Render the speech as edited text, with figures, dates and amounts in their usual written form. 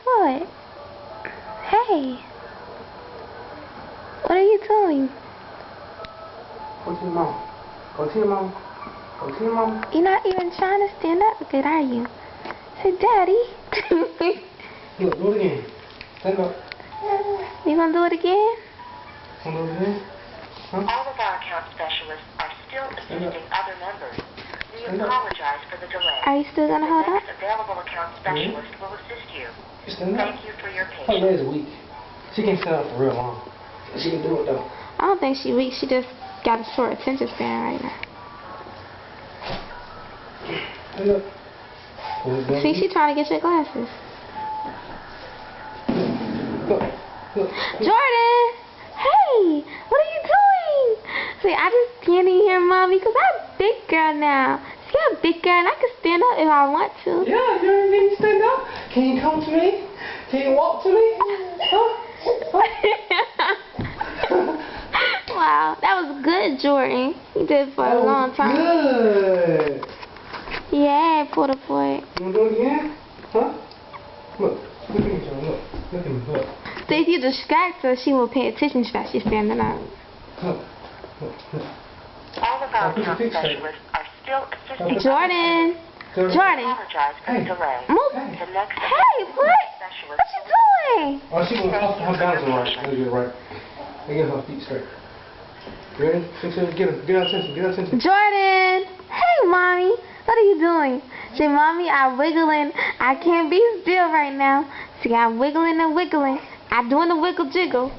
What? Hey. What are you doing? Go to your mom. Go to your mom. Go to your mom. You're not even trying to stand up good, are you? Say, Daddy. Look, do it again. Stand up. You gonna do it again? Stand up again. Huh? All of our account specialists are still assisting other members. We apologize for the delay. Are you still gonna hold The up? next available account specialist will assist you. You stand up. Thank you for your Her patience. legs are weak. She can't stand up for real long. She can do it though. I don't think she weak. She just got a short attention span right now. Stand up. See, she trying to get your glasses. Look. Look. Jordan! Hey! What are you doing? See, I just can't even hear Mommy because I'm a big girl now. See, I'm a big girl and I can stand up if I want to. Yeah, you need to stand up. Can you come to me? Can you walk to me? Huh? Wow, that was good, Jordan. You did it for a long time. Good. Yeah, Porter boy. You want to do it again? Huh? Look. Look at me, John. Look. Look at me. Look. See, if you distract her, she won't pay attention to that she's standing up. Look. Look. Look. All of our account Fix that. specialists are still assisting. Jordan! We Jordan! apologize for the delay. Move! The next Hey, what? specialist What you doing? Oh, she gonna her balance is right. Let me get it right. Let me get her feet straight. Ready? Fix it. Get her. Get her attention. Get her attention. Jordan! Hey, Mommy! What are you doing? Say, Mommy, I'm wiggling. I can't be still right now. See, I'm wiggling and wiggling. I'm doing the wiggle jiggle.